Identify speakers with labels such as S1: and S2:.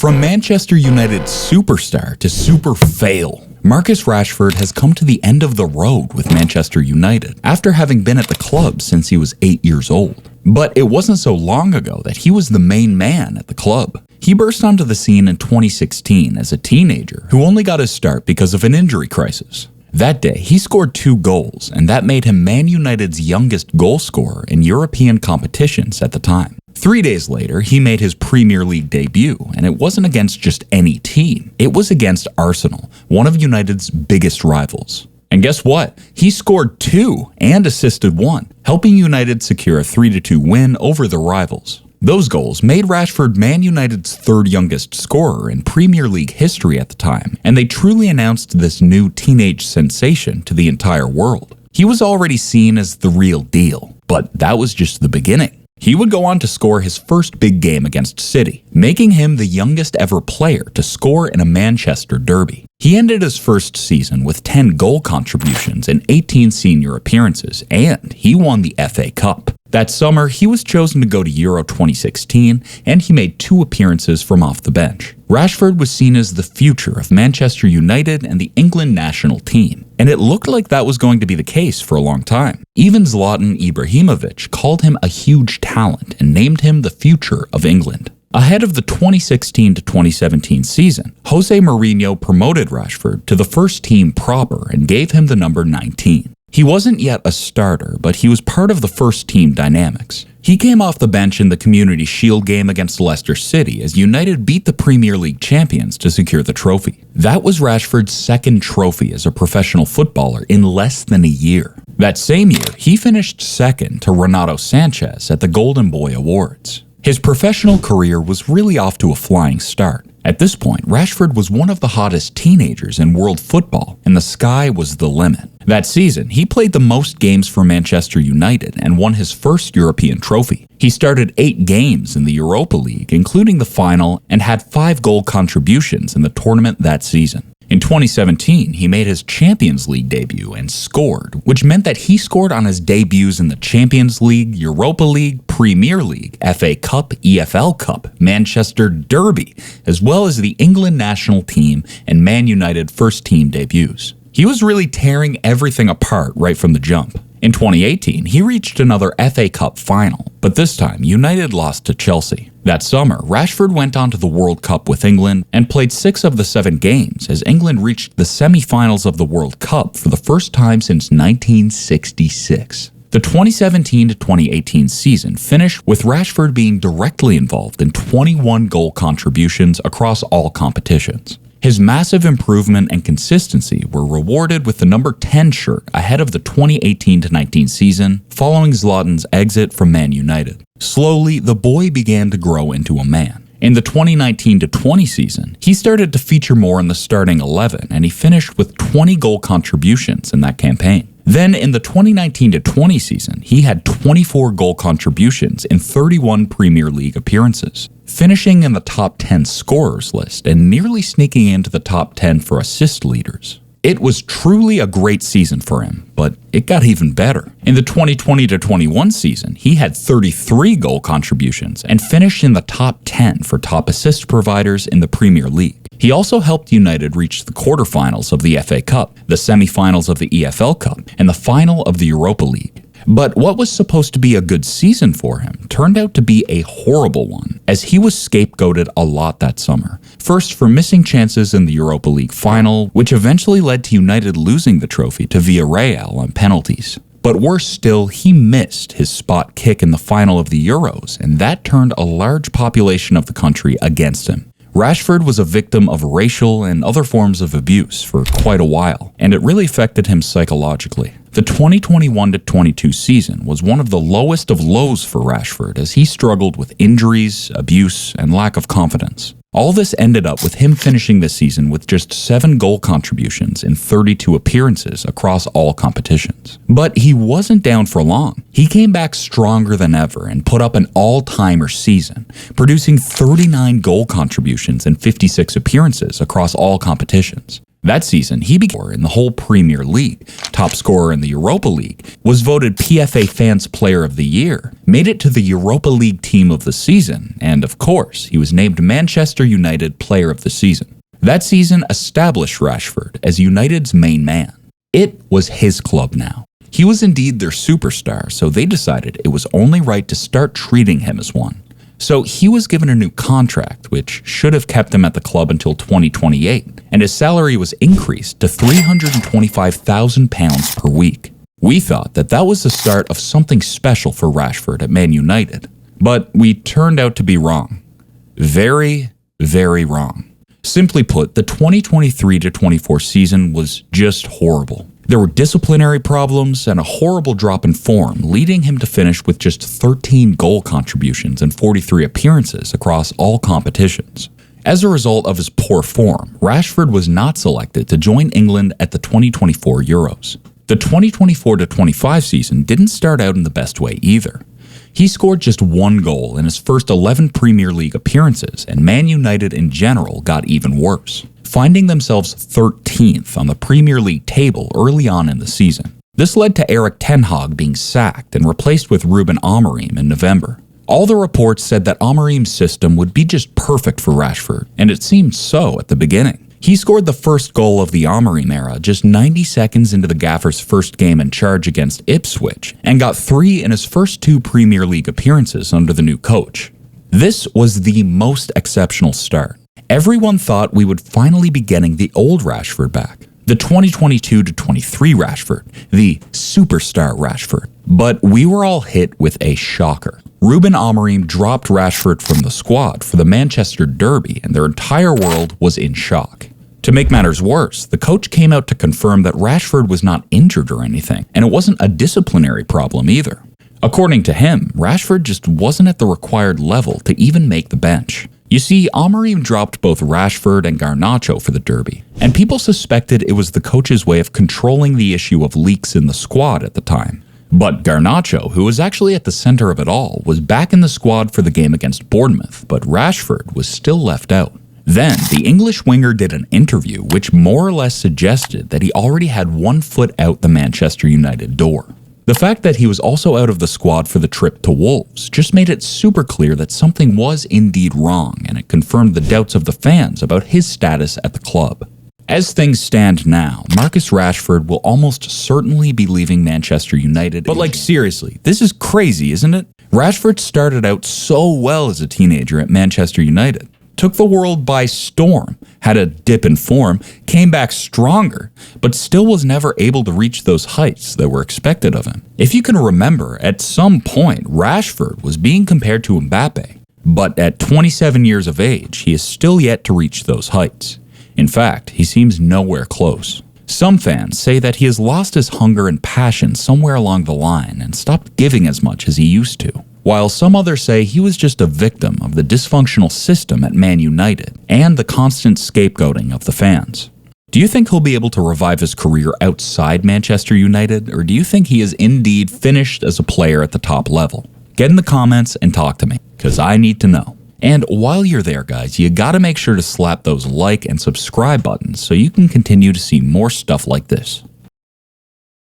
S1: From Manchester United superstar to super fail, Marcus Rashford has come to the end of the road with Manchester United after having been at the club since he was 8 years old. But it wasn't so long ago that he was the main man at the club. He burst onto the scene in 2016 as a teenager who only got his start because of an injury crisis. That day, he scored 2 goals, and that made him Man United's youngest goal scorer in European competitions at the time. 3 days later, he made his Premier League debut, and it wasn't against just any team. It was against Arsenal, one of United's biggest rivals. And guess what? He scored 2 and assisted 1, helping United secure a 3-2 win over the rivals. Those goals made Rashford Man United's 3rd youngest scorer in Premier League history at the time, and they truly announced this new teenage sensation to the entire world. He was already seen as the real deal, but that was just the beginning. He would go on to score his first big game against City, making him the youngest ever player to score in a Manchester derby. He ended his first season with 10 goal contributions and 18 senior appearances, and he won the FA Cup. That summer, he was chosen to go to Euro 2016, and he made 2 appearances from off the bench. Rashford was seen as the future of Manchester United and the England national team, and it looked like that was going to be the case for a long time. Even Zlatan Ibrahimovic called him a huge talent and named him the future of England. Ahead of the 2016 to 2017 season, Jose Mourinho promoted Rashford to the first team proper and gave him the number 19. He wasn't yet a starter, but he was part of the first team dynamics. He came off the bench in the Community Shield game against Leicester City as United beat the Premier League champions to secure the trophy. That was Rashford's 2nd trophy as a professional footballer in less than a year. That same year, he finished 2nd to Renato Sanchez at the Golden Boy Awards. His professional career was really off to a flying start. At this point, Rashford was one of the hottest teenagers in world football, and the sky was the limit. That season, he played the most games for Manchester United and won his first European trophy. He started 8 games in the Europa League, including the final, and had 5 goal contributions in the tournament that season. In 2017, he made his Champions League debut and scored, which meant that he scored on his debuts in the Champions League, Europa League, Premier League, FA Cup, EFL Cup, Manchester Derby, as well as the England national team and Man United first team debuts. He was really tearing everything apart right from the jump. In 2018, he reached another FA Cup final, but this time United lost to Chelsea. That summer, Rashford went on to the World Cup with England and played 6 of the 7 games as England reached the semi-finals of the World Cup for the first time since 1966. The 2017 to 2018 season finished with Rashford being directly involved in 21 goal contributions across all competitions. His massive improvement and consistency were rewarded with the number 10 shirt ahead of the 2018-19 season, following Zlatan's exit from Man United. Slowly, the boy began to grow into a man. In the 2019-20 season, he started to feature more in the starting 11, and he finished with 20 goal contributions in that campaign. Then in the 2019-20 season, he had 24 goal contributions in 31 Premier League appearances, finishing in the top 10 scorers list and nearly sneaking into the top 10 for assist leaders. It was truly a great season for him, but it got even better. In the 2020-21 season, he had 33 goal contributions and finished in the top 10 for top assist providers in the Premier League. He also helped United reach the quarterfinals of the FA Cup, the semi-finals of the EFL Cup, and the final of the Europa League. But what was supposed to be a good season for him turned out to be a horrible one, as he was scapegoated a lot that summer. First, for missing chances in the Europa League final, which eventually led to United losing the trophy to Villarreal on penalties. But worse still, he missed his spot kick in the final of the Euros, and that turned a large population of the country against him. Rashford was a victim of racial and other forms of abuse for quite a while, and it really affected him psychologically. The 2021-22 season was one of the lowest of lows for Rashford as he struggled with injuries, abuse, and lack of confidence. All this ended up with him finishing the season with just 7 goal contributions in 32 appearances across all competitions. But he wasn't down for long. He came back stronger than ever and put up an all-timer season, producing 39 goal contributions in 56 appearances across all competitions. That season, he became in the whole Premier League, top scorer in the Europa League, was voted PFA Fans Player of the Year, made it to the Europa League Team of the Season, and of course, he was named Manchester United Player of the Season. That season established Rashford as United's main man. It was his club now. He was indeed their superstar, so they decided it was only right to start treating him as one. So he was given a new contract, which should have kept him at the club until 2028, and his salary was increased to £325,000 per week. We thought that that was the start of something special for Rashford at Man United, but we turned out to be wrong. Very, very wrong. Simply put, the 2023-24 season was just horrible. There were disciplinary problems and a horrible drop in form, leading him to finish with just 13 goal contributions and 43 appearances across all competitions. As a result of his poor form, Rashford was not selected to join England at the 2024 Euros. The 2024-25 season didn't start out in the best way either. He scored just one goal in his first 11 Premier League appearances, and Man United in general got even worse, finding themselves 13th on the Premier League table early on in the season. This led to Erik ten Hag being sacked and replaced with Ruben Amorim in November. All the reports said that Amorim's system would be just perfect for Rashford, and it seemed so at the beginning. He scored the first goal of the Amorim era just 90 seconds into the Gaffer's first game in charge against Ipswich, and got 3 in his first 2 Premier League appearances under the new coach. This was the most exceptional start. Everyone thought we would finally be getting the old Rashford back, the 2022-23 Rashford, the superstar Rashford. But we were all hit with a shocker. Ruben Amorim dropped Rashford from the squad for the Manchester Derby, and their entire world was in shock. To make matters worse, the coach came out to confirm that Rashford was not injured or anything, and it wasn't a disciplinary problem either. According to him, Rashford just wasn't at the required level to even make the bench. You see, Amorim dropped both Rashford and Garnacho for the Derby, and people suspected it was the coach's way of controlling the issue of leaks in the squad at the time. But Garnacho, who was actually at the center of it all, was back in the squad for the game against Bournemouth, but Rashford was still left out. Then, the English winger did an interview which more or less suggested that he already had one foot out the Manchester United door. The fact that he was also out of the squad for the trip to Wolves just made it super clear that something was indeed wrong, and it confirmed the doubts of the fans about his status at the club. As things stand now, Marcus Rashford will almost certainly be leaving Manchester United. But like seriously, this is crazy, isn't it? Rashford started out so well as a teenager at Manchester United, took the world by storm, had a dip in form, came back stronger, but still was never able to reach those heights that were expected of him. If you can remember, at some point, Rashford was being compared to Mbappe, but at 27 years of age, he is still yet to reach those heights. In fact, he seems nowhere close. Some fans say that he has lost his hunger and passion somewhere along the line and stopped giving as much as he used to, while some others say he was just a victim of the dysfunctional system at Man United and the constant scapegoating of the fans. Do you think he'll be able to revive his career outside Manchester United, or do you think he is indeed finished as a player at the top level? Get in the comments and talk to me, because I need to know. And while you're there, guys, you gotta make sure to slap those like and subscribe buttons so you can continue to see more stuff like this.